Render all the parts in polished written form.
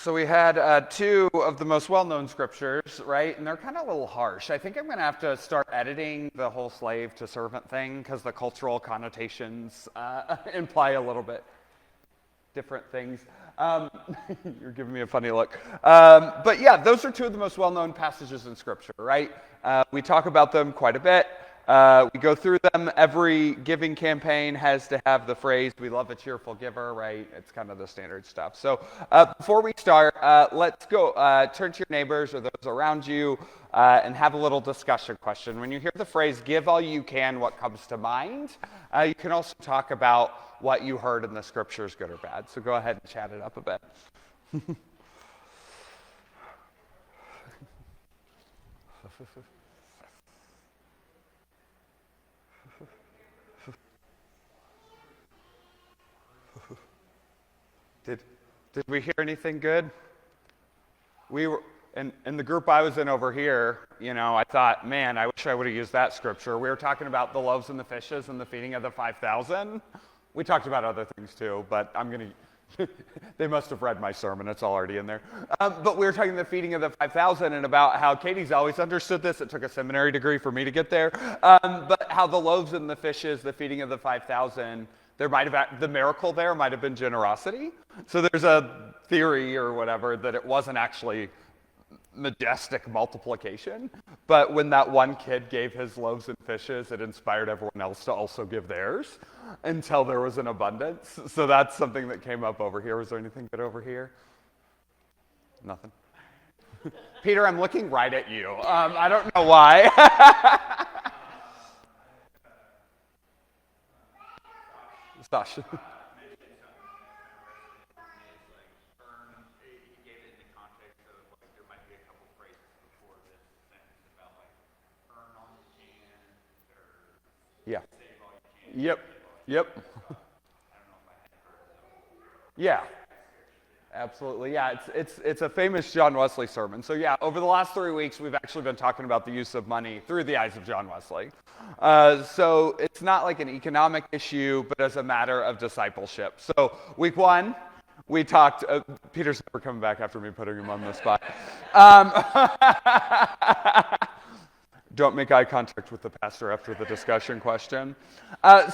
So we had two of the most well-known scriptures, right? And they're kind of a little harsh. I think I'm going to have to start editing the whole slave to servant thing because the cultural connotations imply a little bit different things. You're giving me a funny look. But yeah, those are two of the most well-known passages in Scripture, right? We talk about them quite a bit. We go through them. Every giving campaign has to have the phrase, "We love a cheerful giver," right? It's kind of the standard stuff. So before we start, let's go turn to your neighbors or those around you and have a little discussion question. When you hear the phrase, "Give all you can," what comes to mind? You can also talk about what you heard in the scriptures, good or bad. So go ahead and chat it up a bit. Did we hear anything good? We were in the group I was in over here, I thought, man, I wish I would have used that scripture. We were talking about the loaves and the fishes and the feeding of the 5,000. We talked about other things too, but they must have read my sermon. It's all already in there. But we were talking the feeding of the 5,000 and about how Katie's always understood this. It took a seminary degree for me to get there. But how the loaves and the fishes, the feeding of the 5,000, the miracle there might have been generosity. So there's a theory or whatever that it wasn't actually majestic multiplication, but when that one kid gave his loaves and fishes, it inspired everyone else to also give theirs until there was an abundance. So that's something that came up over here. Was there anything good over here? Nothing. Peter, I'm looking right at you. I don't know why. Sasha. Yeah. Yep. Yeah. Absolutely. Yeah, it's a famous John Wesley sermon. So yeah, over the last 3 weeks, we've actually been talking about the use of money through the eyes of John Wesley. So it's not like an economic issue, but as a matter of discipleship. So week one, we talked, Peter's never coming back after me putting him on the spot. Don't make eye contact with the pastor after the discussion question.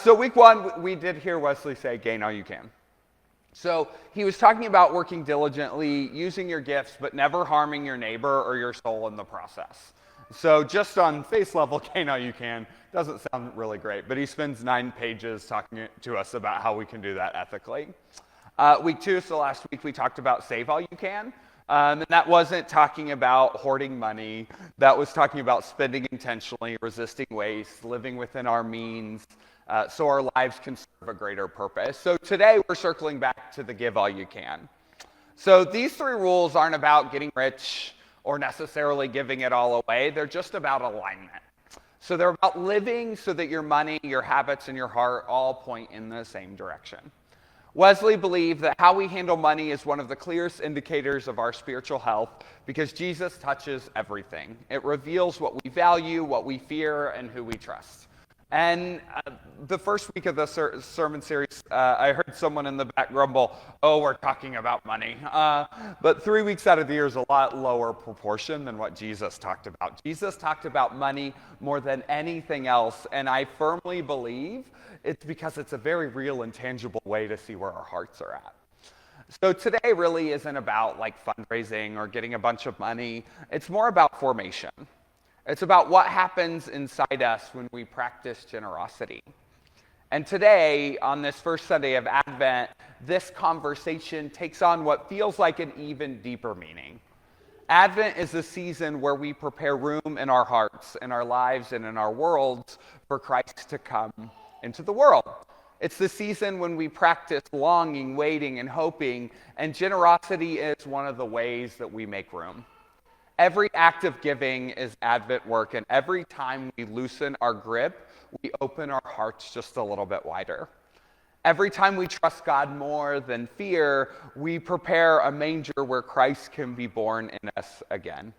So week one, we did hear Wesley say, "Gain all you can." So he was talking about working diligently, using your gifts, but never harming your neighbor or your soul in the process. So just on face level, gain all you can doesn't sound really great, but he spends 9 pages talking to us about how we can do that ethically. Week two, so last week we talked about save all you can. And that wasn't talking about hoarding money. That was talking about spending intentionally, resisting waste, living within our means, so our lives can serve a greater purpose. So today we're circling back to the give all you can. So these 3 rules aren't about getting rich or necessarily giving it all away. They're just about alignment. So they're about living so that your money, your habits, and your heart all point in the same direction. Wesley believed that how we handle money is one of the clearest indicators of our spiritual health because Jesus touches everything. It reveals what we value, what we fear, and who we trust. And the first week of the sermon series, I heard someone in the back grumble, "Oh, we're talking about money." But 3 weeks out of the year is a lot lower proportion than what Jesus talked about. Jesus talked about money more than anything else, and I firmly believe it's because it's a very real and tangible way to see where our hearts are at. So today really isn't about like fundraising or getting a bunch of money. It's more about formation. It's about what happens inside us when we practice generosity. And today, on this first Sunday of Advent, this conversation takes on what feels like an even deeper meaning. Advent is a season where we prepare room in our hearts, in our lives, and in our worlds for Christ to come into the world. It's the season when we practice longing, waiting, and hoping, and generosity is one of the ways that we make room. Every act of giving is Advent work, and every time we loosen our grip, we open our hearts just a little bit wider. Every time we trust God more than fear, we prepare a manger where Christ can be born in us again.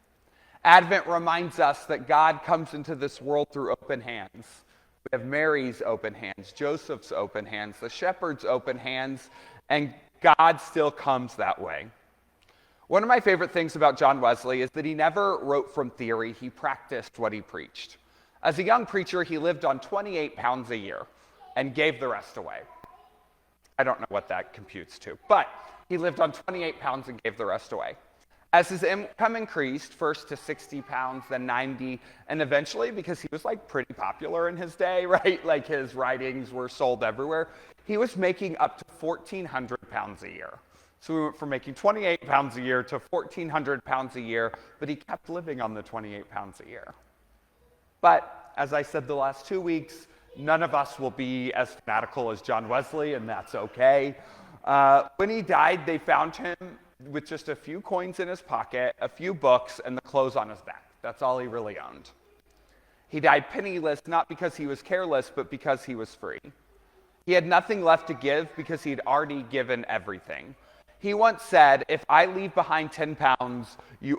Advent reminds us that God comes into this world through open hands. We have Mary's open hands, Joseph's open hands, the shepherd's open hands, and God still comes that way. One of my favorite things about John Wesley is that he never wrote from theory, he practiced what he preached. As a young preacher, he lived on 28 pounds a year and gave the rest away. I don't know what that computes to, but he lived on 28 pounds and gave the rest away. As his income increased, first to 60 pounds, then 90, and eventually, because he was like pretty popular in his day, right? Like his writings were sold everywhere, he was making up to 1,400 pounds a year. So we went from making 28 pounds a year to 1,400 pounds a year, but he kept living on the 28 pounds a year. But as I said the last 2 weeks, none of us will be as fanatical as John Wesley, and that's okay. When he died, they found him with just a few coins in his pocket, a few books, and the clothes on his back. That's all he really owned. He died penniless, not because he was careless, but because he was free. He had nothing left to give because he had already given everything. He once said, "If I leave behind 10 pounds, you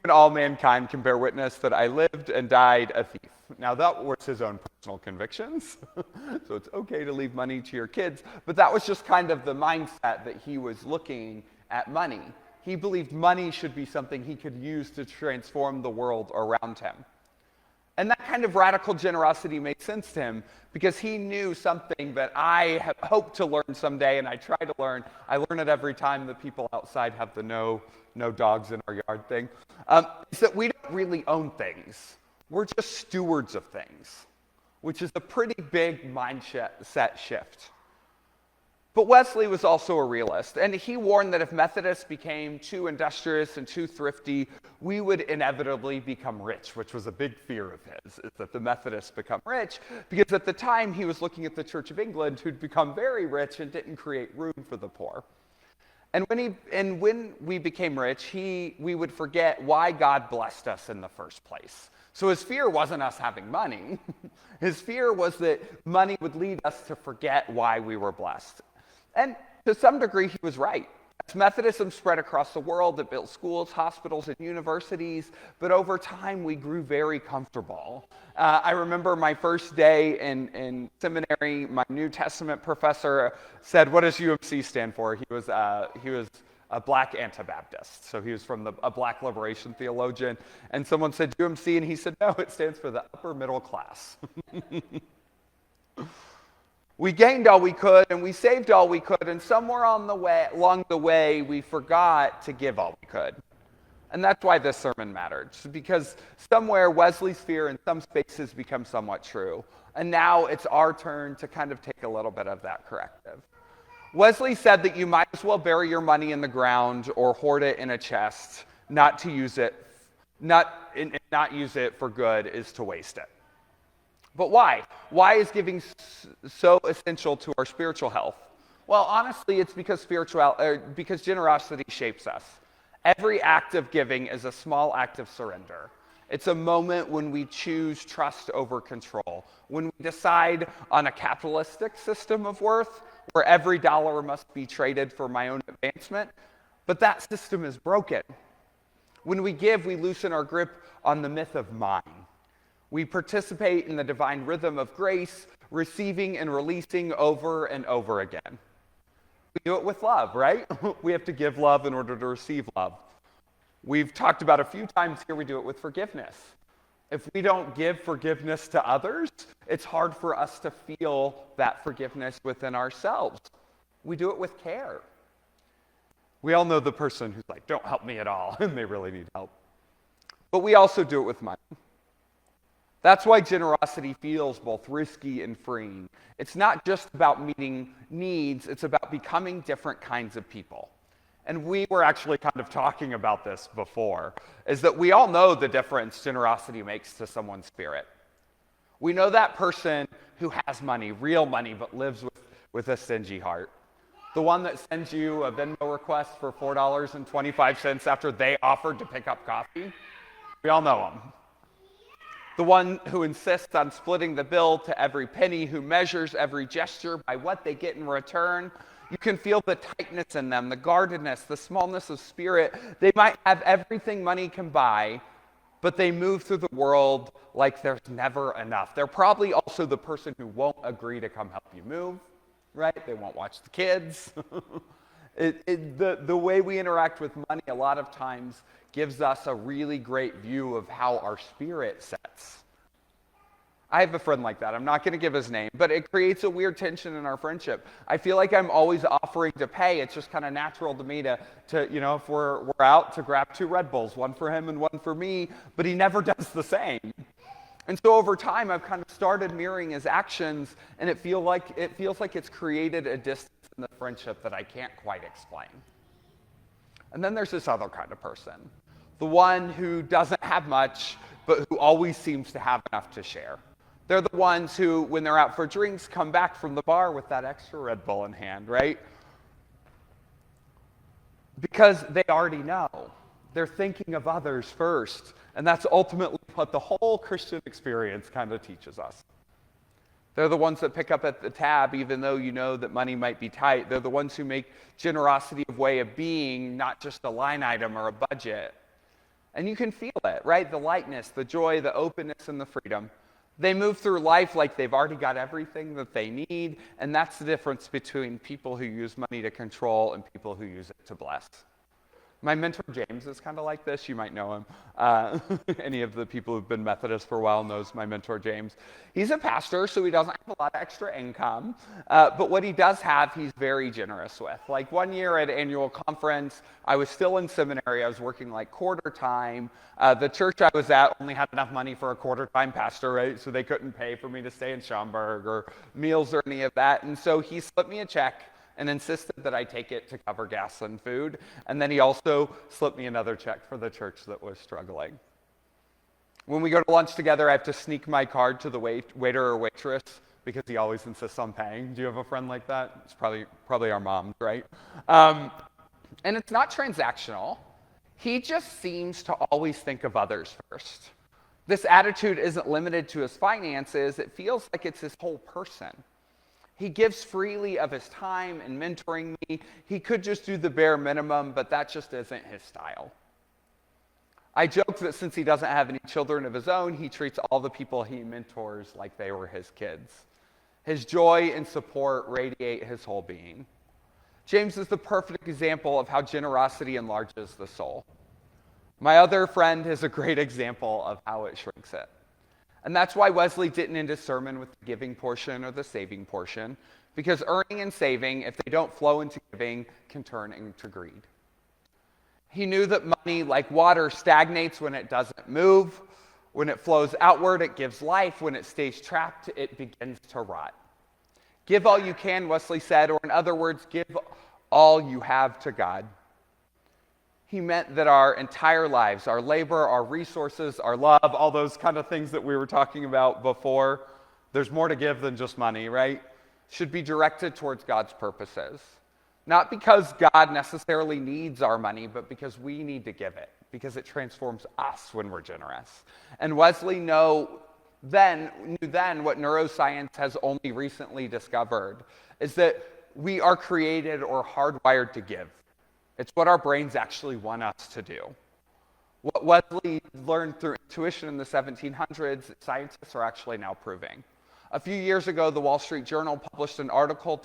and all mankind can bear witness that I lived and died a thief." Now, that was his own personal convictions, so it's okay to leave money to your kids, but that was just kind of the mindset that he was looking at money. He believed money should be something he could use to transform the world around him. And that kind of radical generosity made sense to him because he knew something that I hope to learn someday, and I try to learn. I learn it every time the people outside have the no dogs in our yard thing. Is that we don't really own things. We're just stewards of things, which is a pretty big mindset shift. But Wesley was also a realist, and he warned that if Methodists became too industrious and too thrifty, we would inevitably become rich, which was a big fear of his, is that the Methodists become rich, because at the time he was looking at the Church of England, who'd become very rich and didn't create room for the poor. And when we became rich, we would forget why God blessed us in the first place. So his fear wasn't us having money. His fear was that money would lead us to forget why we were blessed. And to some degree, he was right. As Methodism spread across the world, it built schools, hospitals, and universities, but over time, we grew very comfortable. I remember my first day in seminary, my New Testament professor said, "What does UMC stand for?" He was a black Anabaptist, so he was from a black liberation theologian, and someone said UMC, and he said, "No, it stands for the upper middle class." We gained all we could, and we saved all we could, and somewhere along the way, we forgot to give all we could. And that's why this sermon mattered, because somewhere Wesley's fear in some spaces becomes somewhat true. And now it's our turn to kind of take a little bit of that corrective. Wesley said that you might as well bury your money in the ground or hoard it in a chest. Not use it for good is to waste it. But why? Why is giving so essential to our spiritual health? Well, honestly, it's because generosity shapes us. Every act of giving is a small act of surrender. It's a moment when we choose trust over control, when we decide on a capitalistic system of worth, where every dollar must be traded for my own advancement, but that system is broken. When we give, we loosen our grip on the myth of mine. We participate in the divine rhythm of grace, receiving and releasing over and over again. We do it with love, right? We have to give love in order to receive love. We've talked about a few times here, we do it with forgiveness. If we don't give forgiveness to others, it's hard for us to feel that forgiveness within ourselves. We do it with care. We all know the person who's like, "Don't help me at all," and they really need help. But we also do it with money. That's why generosity feels both risky and freeing. It's not just about meeting needs, it's about becoming different kinds of people. And we were actually kind of talking about this before, is that we all know the difference generosity makes to someone's spirit. We know that person who has money, real money, but lives with a stingy heart. The one that sends you a Venmo request for $4.25 after they offered to pick up coffee. We all know them. The one who insists on splitting the bill to every penny, who measures every gesture by what they get in return. You can feel the tightness in them, the guardedness, the smallness of spirit. They might have everything money can buy, but they move through the world like there's never enough. They're probably also the person who won't agree to come help you move, right? They won't watch the kids. The way we interact with money a lot of times gives us a really great view of how our spirit sets. I have a friend like that. I'm not going to give his name, but it creates a weird tension in our friendship. I feel like I'm always offering to pay. It's just kind of natural to me to if we're out, to grab 2 Red Bulls, one for him and one for me, but he never does the same. And so over time, I've kind of started mirroring his actions, and it feels like it's created a distance in the friendship that I can't quite explain. And then there's this other kind of person, the one who doesn't have much, but who always seems to have enough to share. They're the ones who, when they're out for drinks, come back from the bar with that extra Red Bull in hand, right? Because they already know. They're thinking of others first. And that's ultimately what the whole Christian experience kind of teaches us. They're the ones that pick up at the tab, even though you know that money might be tight. They're the ones who make generosity a way of being, not just a line item or a budget. And you can feel it, right? The lightness, the joy, the openness, and the freedom. They move through life like they've already got everything that they need, and that's the difference between people who use money to control and people who use it to bless. My mentor, James, is kind of like this. You might know him. Any of the people who've been Methodist for a while knows my mentor, James. He's a pastor, so he doesn't have a lot of extra income. But what he does have, he's very generous with. Like one year at annual conference, I was still in seminary. I was working like quarter time. The church I was at only had enough money for a quarter-time pastor, right? So they couldn't pay for me to stay in Schaumburg or meals or any of that. And so he slipped me a check and insisted that I take it to cover gas and food. And then he also slipped me another check for the church that was struggling. When we go to lunch together, I have to sneak my card to the waiter or waitress because he always insists on paying. Do you have a friend like that? It's probably our moms, right? And it's not transactional. He just seems to always think of others first. This attitude isn't limited to his finances. It feels like it's his whole person. He gives freely of his time in mentoring me. He could just do the bare minimum, but that just isn't his style. I joke that since he doesn't have any children of his own, he treats all the people he mentors like they were his kids. His joy and support radiate his whole being. James is the perfect example of how generosity enlarges the soul. My other friend is a great example of how it shrinks it. And that's why Wesley didn't end his sermon with the giving portion or the saving portion, because earning and saving, if they don't flow into giving, can turn into greed. He knew that money, like water, stagnates when it doesn't move. When it flows outward, it gives life. When it stays trapped, it begins to rot. Give all you can, Wesley said, or in other words, give all you have to God. He meant that our entire lives, our labor, our resources, our love, all those kind of things that we were talking about before, there's more to give than just money, right? Should be directed towards God's purposes. Not because God necessarily needs our money, but because we need to give it, because it transforms us when we're generous. And Wesley knew then what neuroscience has only recently discovered, is that we are created or hardwired to give. It's what our brains actually want us to do. What Wesley learned through intuition in the 1700s, scientists are actually now proving. A few years ago, the Wall Street Journal published an article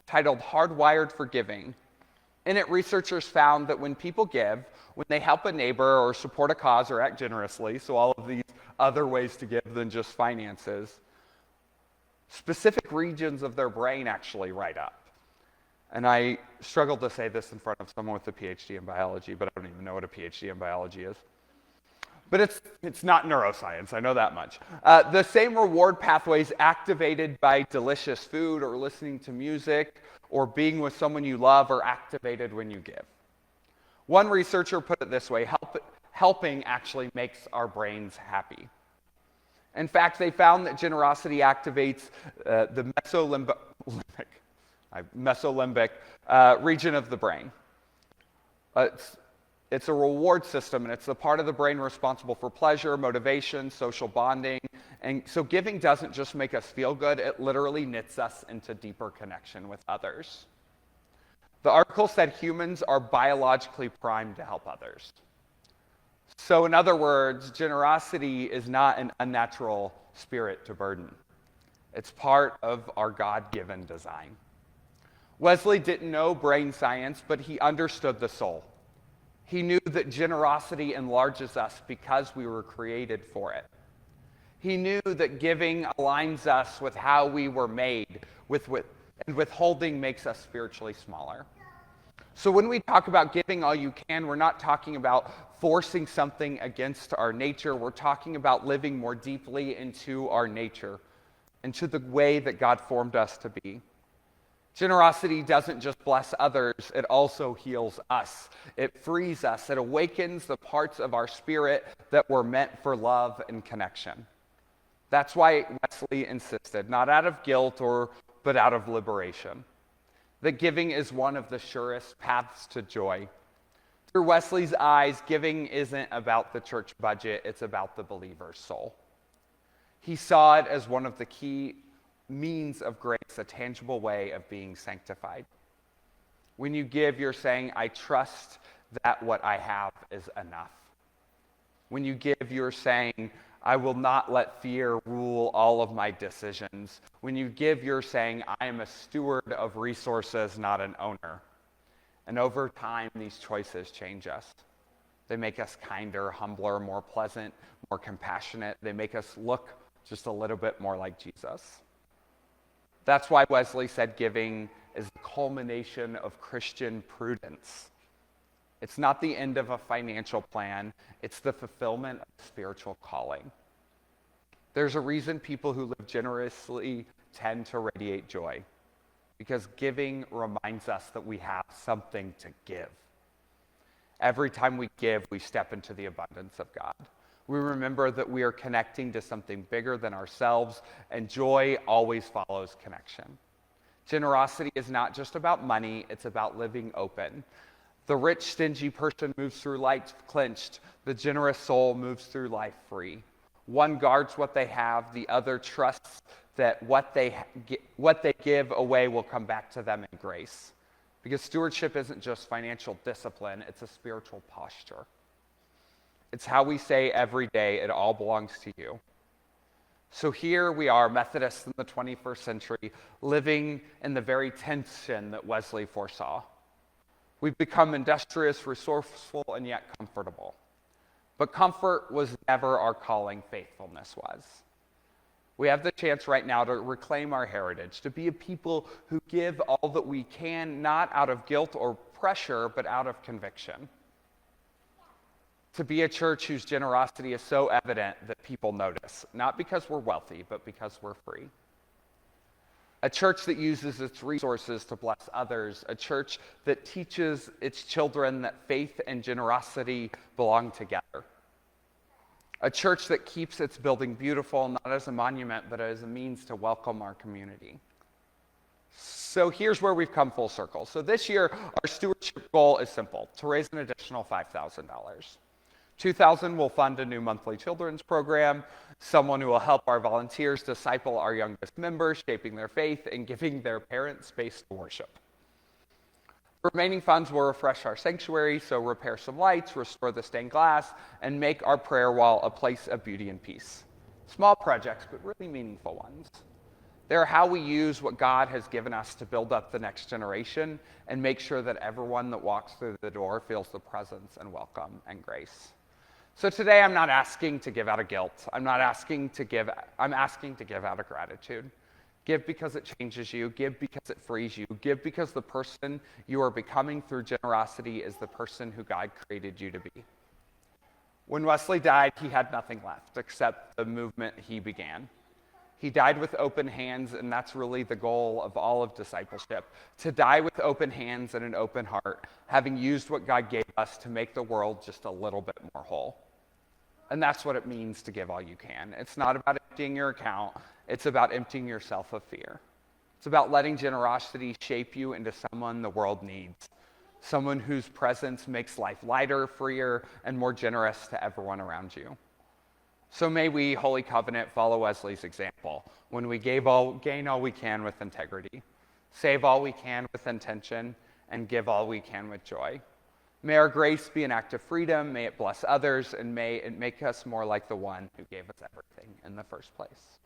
titled Hardwired for Giving. In it, researchers found that when people give, when they help a neighbor or support a cause or act generously, so all of these other ways to give than just finances, specific regions of their brain actually light up. And I struggled to say this in front of someone with a PhD in biology, but I don't even know what a PhD in biology is. But it's not neuroscience, I know that much. The same reward pathways activated by delicious food or listening to music or being with someone you love are activated when you give. One researcher put it this way, helping actually makes our brains happy. In fact, they found that generosity activates the mesolimbic region of the brain. It's a reward system, and it's the part of the brain responsible for pleasure, motivation, social bonding. And so giving doesn't just make us feel good, it literally knits us into deeper connection with others. The article said humans are biologically primed to help others. So in other words, generosity is not an unnatural spirit to burden. It's part of our God-given design. Wesley didn't know brain science, but he understood the soul. He knew that generosity enlarges us because we were created for it. He knew that giving aligns us with how we were made, and withholding makes us spiritually smaller. So when we talk about giving all you can, we're not talking about forcing something against our nature. We're talking about living more deeply into our nature, into the way that God formed us to be. Generosity doesn't just bless others, it also heals us. It frees us. It awakens the parts of our spirit that were meant for love and connection. That's why Wesley insisted, not out of guilt but out of liberation, that giving is one of the surest paths to joy. Through Wesley's eyes, giving isn't about the church budget, it's about the believer's soul. He saw it as one of the key means of grace, a tangible way of being sanctified. When you give, you're saying, I trust that what I have is enough. When you give, you're saying, I will not let fear rule all of my decisions. When you give, you're saying, I am a steward of resources, not an owner. And over time, these choices change us. They make us kinder, humbler, more pleasant, more compassionate. They make us look just a little bit more like Jesus. That's why Wesley said giving is the culmination of Christian prudence. It's not the end of a financial plan, it's the fulfillment of spiritual calling. There's a reason people who live generously tend to radiate joy, because giving reminds us that we have something to give. Every time we give, we step into the abundance of God. We remember that we are connecting to something bigger than ourselves, and joy always follows connection. Generosity is not just about money, it's about living open. The rich, stingy person moves through life clenched. The generous soul moves through life free. One guards what they have, the other trusts that what they give away will come back to them in grace. Because stewardship isn't just financial discipline, it's a spiritual posture. It's how we say every day, it all belongs to you. So here we are, Methodists in the 21st century, living in the very tension that Wesley foresaw. We've become industrious, resourceful, and yet comfortable. But comfort was never our calling, faithfulness was. We have the chance right now to reclaim our heritage, to be a people who give all that we can, not out of guilt or pressure, but out of conviction. To be a church whose generosity is so evident that people notice, not because we're wealthy, but because we're free. A church that uses its resources to bless others, a church that teaches its children that faith and generosity belong together. A church that keeps its building beautiful, not as a monument, but as a means to welcome our community. So here's where we've come full circle. So this year, our stewardship goal is simple, to raise an additional $5,000. $2,000 will fund a new monthly children's program, someone who will help our volunteers disciple our youngest members, shaping their faith and giving their parents space to worship. The remaining funds will refresh our sanctuary, so repair some lights, restore the stained glass, and make our prayer wall a place of beauty and peace. Small projects, but really meaningful ones. They're how we use what God has given us to build up the next generation and make sure that everyone that walks through the door feels the presence and welcome and grace. So today I'm not asking to give out of guilt. I'm asking to give out of gratitude. Give because it changes you. Give because it frees you. Give because the person you are becoming through generosity is the person who God created you to be. When Wesley died, he had nothing left except the movement he began. He died with open hands, and that's really the goal of all of discipleship, to die with open hands and an open heart, having used what God gave us to make the world just a little bit more whole. And that's what it means to give all you can. It's not about emptying your account. It's about emptying yourself of fear. It's about letting generosity shape you into someone the world needs, someone whose presence makes life lighter, freer, and more generous to everyone around you. So may we, Holy Covenant, follow Wesley's example when we gain all we can with integrity, save all we can with intention, and give all we can with joy. May our grace be an act of freedom, may it bless others, and may it make us more like the one who gave us everything in the first place.